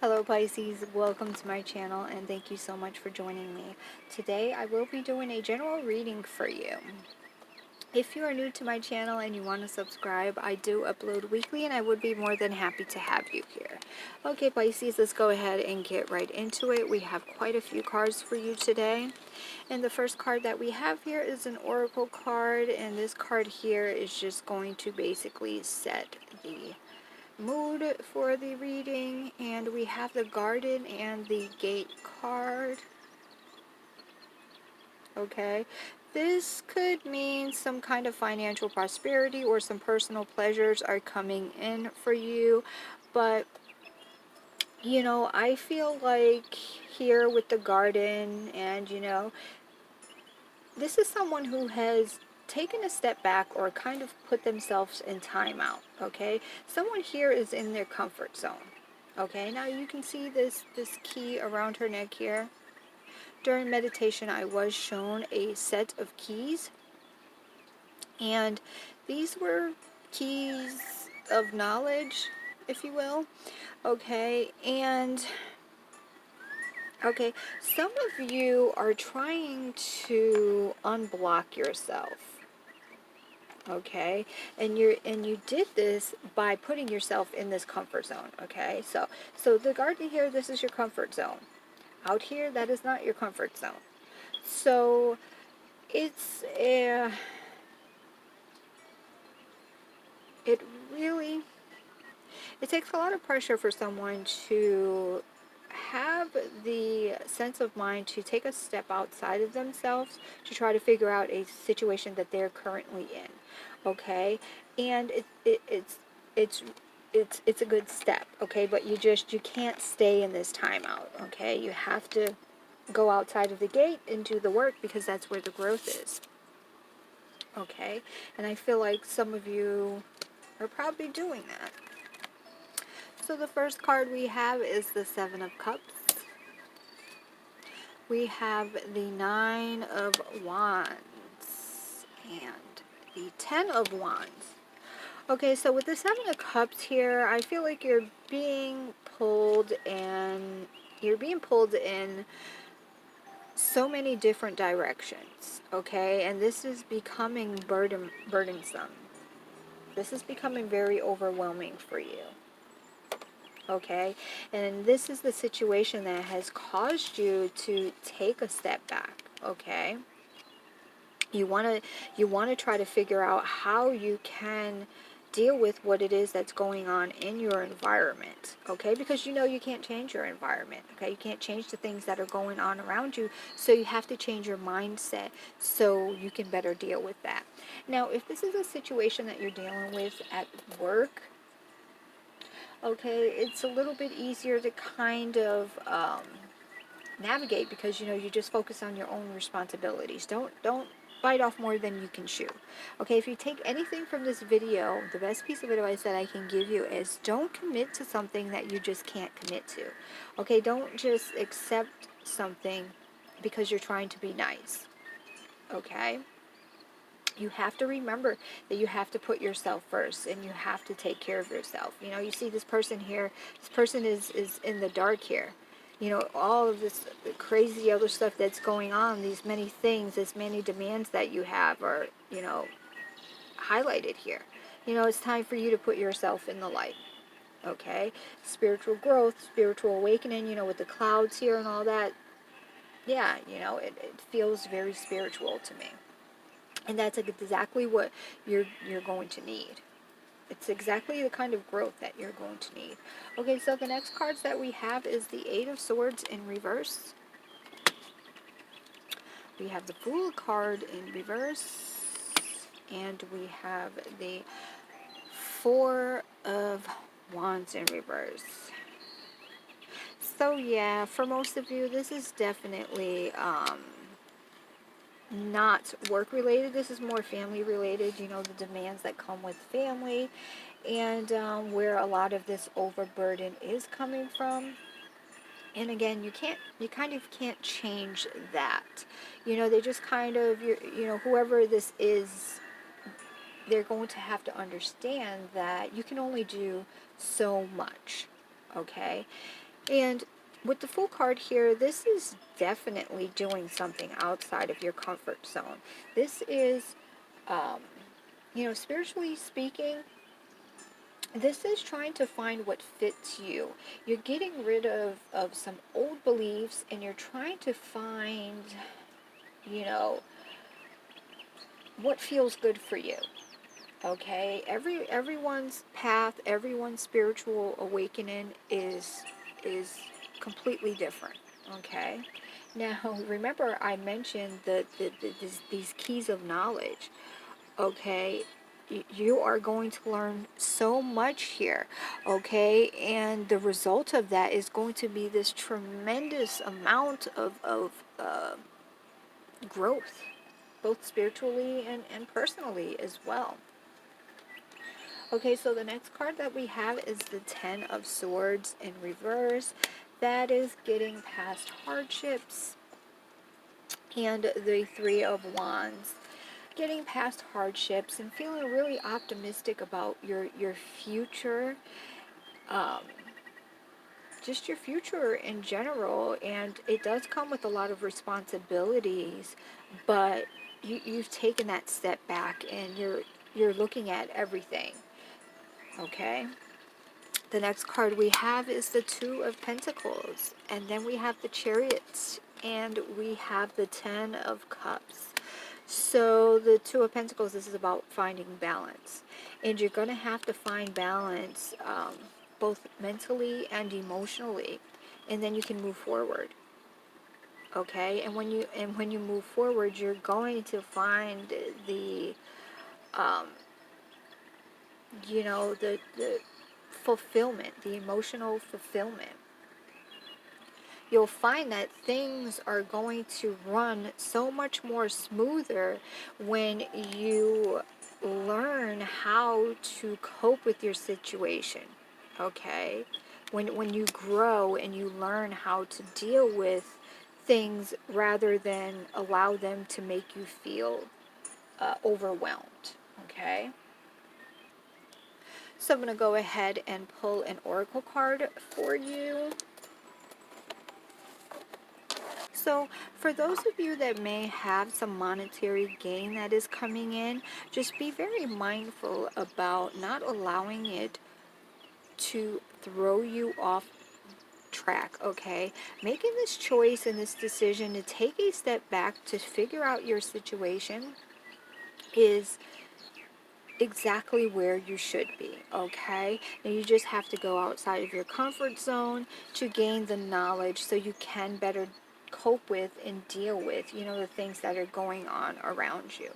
Hello Pisces, welcome to my channel and thank you so much for joining me. Today I will be doing a general reading for you. If you are new to my channel and you want to subscribe, I do upload weekly and I would be more than happy to have you here. Okay Pisces, let's go ahead and get right into it. We have quite a few cards for you today. And the first card that we have here is an oracle card, and this card here is just going to basically set the mood for the reading. And we have the garden and the gate card. Okay, this could mean some kind of financial prosperity or some personal pleasures are coming in for you, but I feel like here with the garden, and this is someone who has taken a step back or kind of put themselves in timeout. Okay, someone here is in their comfort zone. Okay, now you can see this key around her neck here. During meditation I was shown a set of keys, and these were keys of knowledge, if you will. Okay, and okay, some of you are trying to unblock yourself. Okay, and you did this by putting yourself in this comfort zone. Okay, so the garden here, this is your comfort zone. Out here, that is not your comfort zone. So it's it really, it takes a lot of pressure for someone to have the sense of mind to take a step outside of themselves to try to figure out a situation that they're currently in. Okay, and it's a good step. Okay, but you can't stay in this timeout. Okay, you have to go outside of the gate and do the work, because that's where the growth is. Okay, and I feel like some of you are probably doing that. So the first card we have is the Seven of Cups. We have the Nine of Wands and the Ten of Wands. Okay, so with the Seven of Cups here, I feel like you're being pulled, and you're being pulled in so many different directions. Okay, and this is becoming burdensome. This is becoming very overwhelming for you. Okay, and this is the situation that has caused you to take a step back. Okay, you want to try to figure out how you can deal with what it is that's going on in your environment. Okay, because you can't change your environment. Okay, you can't change the things that are going on around you, so you have to change your mindset so you can better deal with that. Now, if this is a situation that you're dealing with at work, okay, it's a little bit easier to kind of navigate, because you just focus on your own responsibilities. Don't bite off more than you can chew. Okay, if you take anything from this video, the best piece of advice that I can give you is don't commit to something that you just can't commit to. Okay, don't just accept something because you're trying to be nice. Okay, you have to remember that you have to put yourself first, and you have to take care of yourself. You see this person here, this person is in the dark here. All of this crazy other stuff that's going on, these many things, this many demands that you have are, highlighted here. It's time for you to put yourself in the light. Okay? Spiritual growth, spiritual awakening, with the clouds here and all that. Yeah, it feels very spiritual to me. And that's exactly what you're going to need. It's exactly the kind of growth that you're going to need. Okay, so the next cards that we have is the Eight of Swords in reverse. We have the Fool card in reverse. And we have the Four of Wands in reverse. So yeah, for most of you, this is definitely not work related. This is more family related, the demands that come with family, and where a lot of this overburden is coming from. And again, you kind of can't change that. They just kind of, whoever this is, they're going to have to understand that you can only do so much. Okay, And with the Fool card here, this is definitely doing something outside of your comfort zone. This is, um, spiritually speaking, this is trying to find what fits you. You're getting rid of some old beliefs, and you're trying to find, you know, what feels good for you. Okay? Everyone's path, everyone's spiritual awakening is completely different. Okay? Now, remember I mentioned these keys of knowledge. Okay? You are going to learn so much here, okay? And the result of that is going to be this tremendous amount of growth, both spiritually and personally as well. Okay, so the next card that we have is the Ten of Swords in reverse. That is getting past hardships. And the Three of Wands, getting past hardships and feeling really optimistic about your future, um, just your future in general. And it does come with a lot of responsibilities, but you've taken that step back and you're looking at everything. Okay. The next card we have is the Two of Pentacles, and then we have the Chariot, and we have the Ten of Cups. So the Two of Pentacles, this is about finding balance, and you're going to have to find balance, both mentally and emotionally, and then you can move forward. Okay, and when you move forward, you're going to find the um, the fulfillment, the emotional fulfillment. You'll find that things are going to run so much more smoother when you learn how to cope with your situation. Okay? When you grow and you learn how to deal with things rather than allow them to make you feel overwhelmed. Okay? So I'm going to go ahead and pull an oracle card for you. So for those of you that may have some monetary gain that is coming in, just be very mindful about not allowing it to throw you off track, okay? Making this choice and this decision to take a step back to figure out your situation is exactly where you should be, okay? And you just have to go outside of your comfort zone to gain the knowledge so you can better cope with and deal with, the things that are going on around you,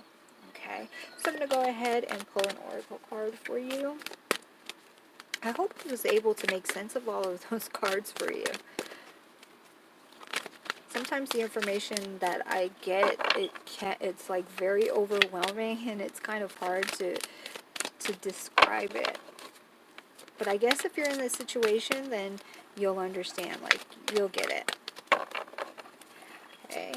okay? So I'm going to go ahead and pull an oracle card for you. I hope I was able to make sense of all of those cards for you. Sometimes the information that I get, it's like very overwhelming, and it's kind of hard to describe it. But I guess if you're in this situation, then you'll understand, like, you'll get it. Okay,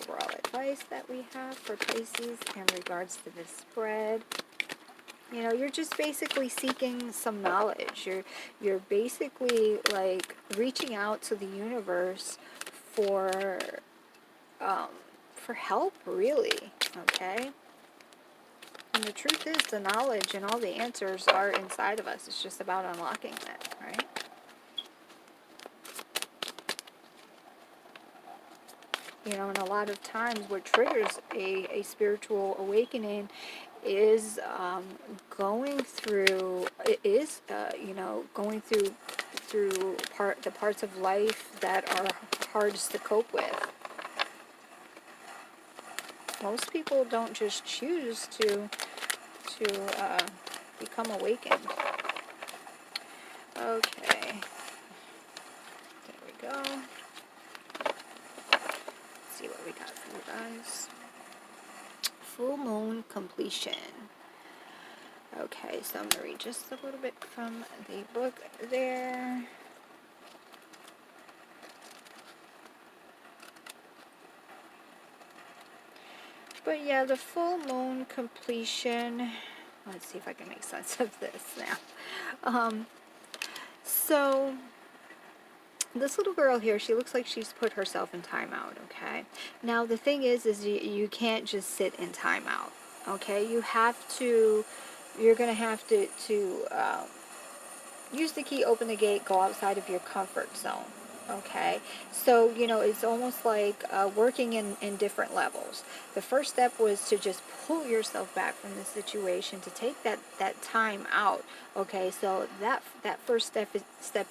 overall advice that we have for Pisces in regards to this spread. You're just basically seeking some knowledge. You're basically, like, reaching out to the universe for help, really, okay? And the truth is, the knowledge and all the answers are inside of us. It's just about unlocking it, right? And a lot of times what triggers a spiritual awakening is going through, the parts of life that are hardest to cope with. Most people don't just choose to become awakened. Okay, there we go. Let's see what we got for you guys. Full moon completion. Okay, so I'm going to read just a little bit from the book there. But yeah, the full moon completion. Let's see if I can make sense of this now. So this little girl here, she looks like she's put herself in timeout, okay? Now, the thing is you can't just sit in timeout, okay? You're going to have to use the key, open the gate, go outside of your comfort zone. Okay, so it's almost like working in different levels. The first step was to just pull yourself back from the situation, to take that time out. Okay, so that first step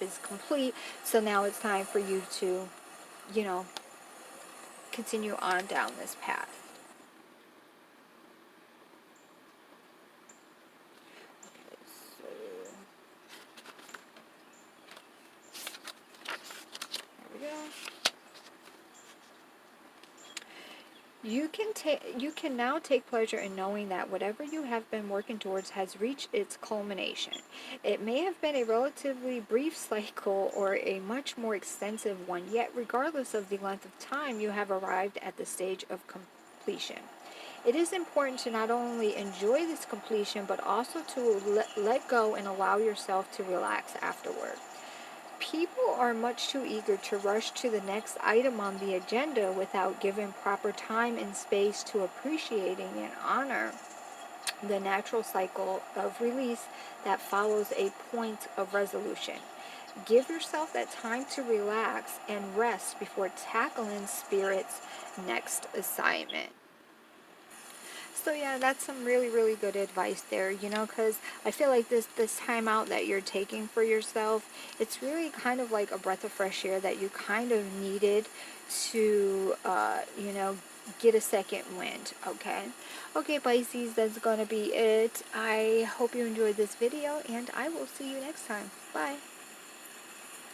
is complete. So now it's time for you to you know continue on down this path. Okay, so there we go. You can now take pleasure in knowing that whatever you have been working towards has reached its culmination. It may have been a relatively brief cycle or a much more extensive one, yet regardless of the length of time, you have arrived at the stage of completion. It is important to not only enjoy this completion, but also to let go and allow yourself to relax afterward. People are much too eager to rush to the next item on the agenda without giving proper time and space to appreciating and honor the natural cycle of release that follows a point of resolution. Give yourself that time to relax and rest before tackling Spirit's next assignment. So yeah, that's some really, really good advice there, because I feel like this time out that you're taking for yourself, it's really kind of like a breath of fresh air that you kind of needed to, get a second wind, okay? Okay, Pisces, that's going to be it. I hope you enjoyed this video, and I will see you next time. Bye.